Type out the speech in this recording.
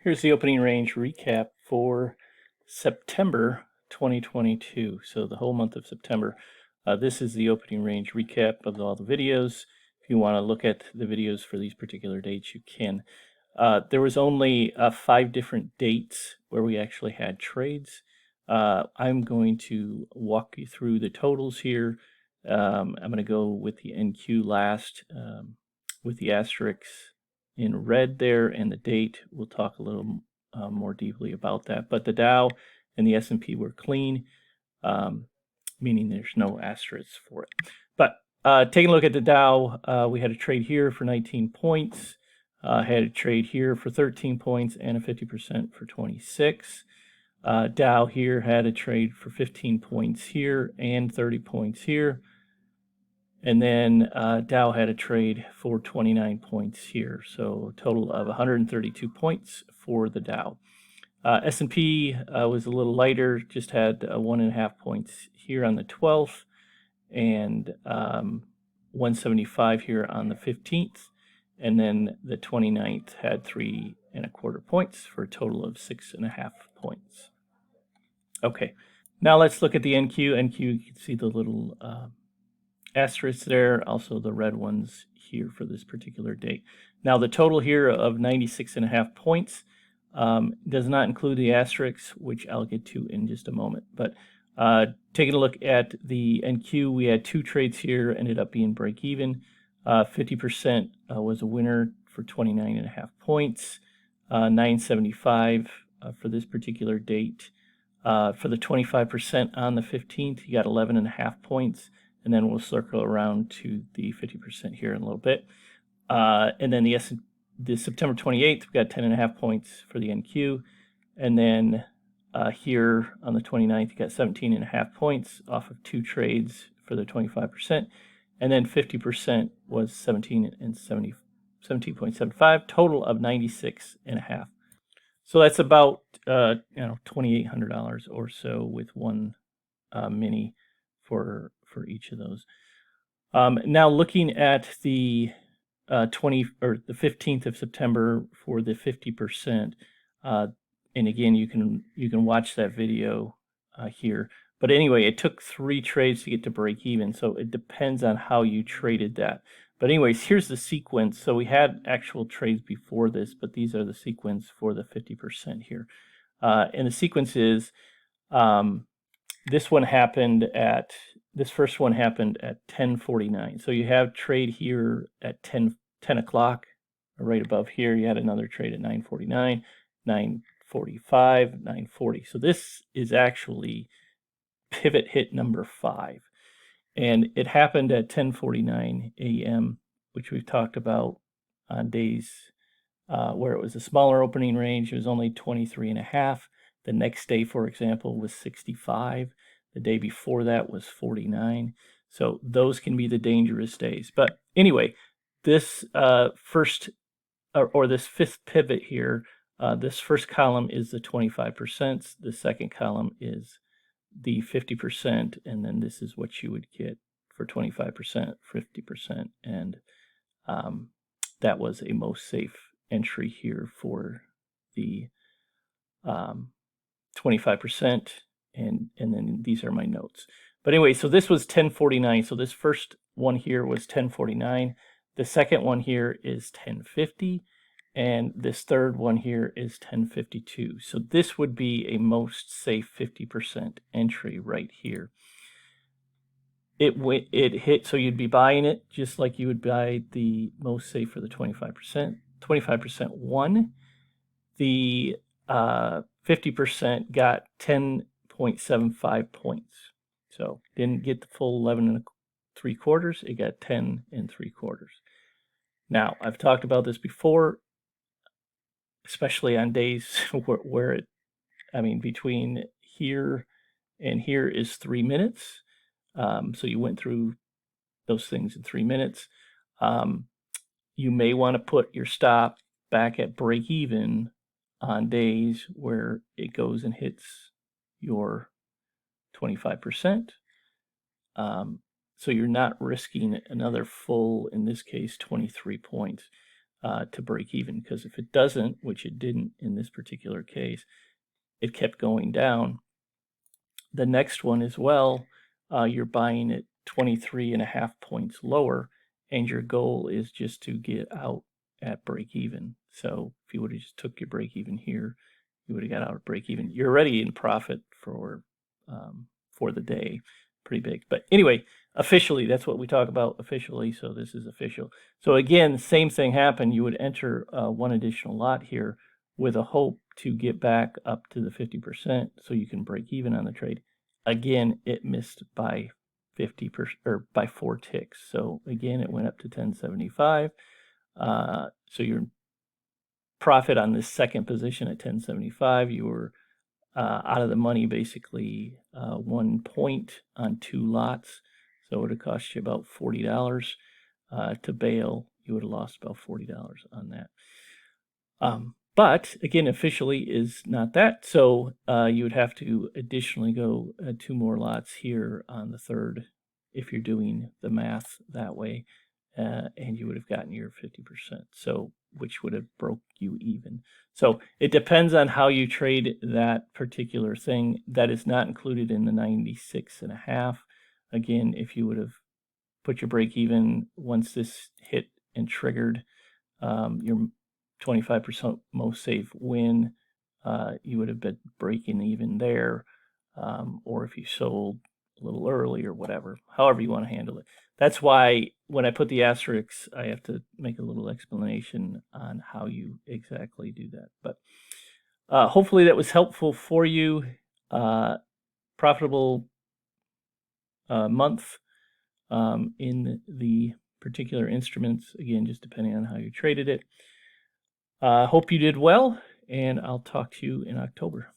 Here's the opening range recap for September 2022. So the whole month of September. This is the opening range recap of all the videos. If you want to look at the videos for these particular dates, you can. There was only 5 different dates where we actually had trades. I'm going to walk you through the totals here. I'm going to go with the NQ last with the asterisks in red there and the date. We'll talk a little more deeply about that. But the Dow and the S&P were clean, meaning there's no asterisks for it. But taking a look at the Dow, we had a trade here for 19 points, had a trade here for 13 points, and a 50% for 26. Dow here had a trade for 15 points here and 30 points here. And then Dow had a trade for 29 points here. So a total of 132 points for the Dow. S&P was a little lighter, just had 1.5 points here on the 12th and 175 here on the 15th. And then the 29th had 3.25 points for a total of 6.5 points. Okay, now let's look at the NQ. NQ, you can see the little asterisks there, also the red ones here for this particular date. Now the total here of 96.5 points does not include the asterisks, which I'll get to in just a moment. But taking a look at the NQ, we had 2 trades here, ended up being break even. 50% was a winner for 29.5 points, 975 for this particular date. For the 25% on the 15th, you got 11.5 points. And then we'll circle around to the 50% here in a little bit. And then the September 28th, we got 10.5 points for the NQ. And then here on the 29th, you got 17.5 points off of 2 trades for the 25%. And then 50% was 17.75, total of 96.5. So that's about $2,800 or so with one mini for each of those. Now looking at the 15th of September for the 50%, and again you can watch that video here. But anyway, it took 3 trades to get to break even, so it depends on how you traded that. But anyways, here's the sequence. So we had actual trades before this, but these are the sequence for the 50% here. And the sequence is this first one happened at 10:49. So you have trade here at 10 o'clock, right above here. You had another trade at 9:49, 9:45, 9:40. So this is actually pivot hit number 5. And it happened at 10:49 a.m., which we've talked about on days where it was a smaller opening range. It was only 23.5. The next day, for example, was 65. The day before that was 49. So those can be the dangerous days. But anyway, this this 5th pivot here, this first column is the 25%. The second column is the 50%. And then this is what you would get for 25%, 50%. And that was a most safe entry here for the 25%. And then these are my notes. But anyway, so this was 10:49. So this first one here was 10:49. The second one here is 10:50. And this third one here is 10:52. So this would be a most safe 50% entry right here. It hit, so you'd be buying it just like you would buy the most safe for the 25%. 25% won. The 50% got 10.75 points. So didn't get the full 11.75. It got 10.75. Now, I've talked about this before, especially on days where between here and here is 3 minutes. So you went through those things in 3 minutes. You may want to put your stop back at break even on days where it goes and hits your 25%. So you're not risking another full, in this case, 23 points. to break even, because if it doesn't, which it didn't in this particular case, it kept going down. The next one as well, you're buying at 23.5 points lower, and your goal is just to get out at break even. So if you would have just took your break even here, you would have got out at break even. You're already in profit for the day, pretty big. But anyway, officially, that's what we talk about officially. So this is official. So again, same thing happened. You would enter one additional lot here with a hope to get back up to the 50% so you can break even on the trade. Again, it missed by 50% or by 4 ticks. So again, it went up to 1075. So your profit on this second position at 1075, you were out of the money basically 1 point on 2 lots. So it would have cost you about $40 to bail. You would have lost about $40 on that. But again, officially is not that. So you would have to additionally go 2 more lots here on the third if you're doing the math that way. And you would have gotten your 50%. So which would have broke you even. So it depends on how you trade that particular thing. That is not included in the 96.5. Again, if you would have put your break even once this hit and triggered your 25% most safe win, you would have been breaking even there. Or if you sold a little early or whatever, however you want to handle it. That's why when I put the asterisks, I have to make a little explanation on how you exactly do that. But hopefully that was helpful for you. Profitable month in the particular instruments, again, just depending on how you traded it. Hope you did well, and I'll talk to you in October.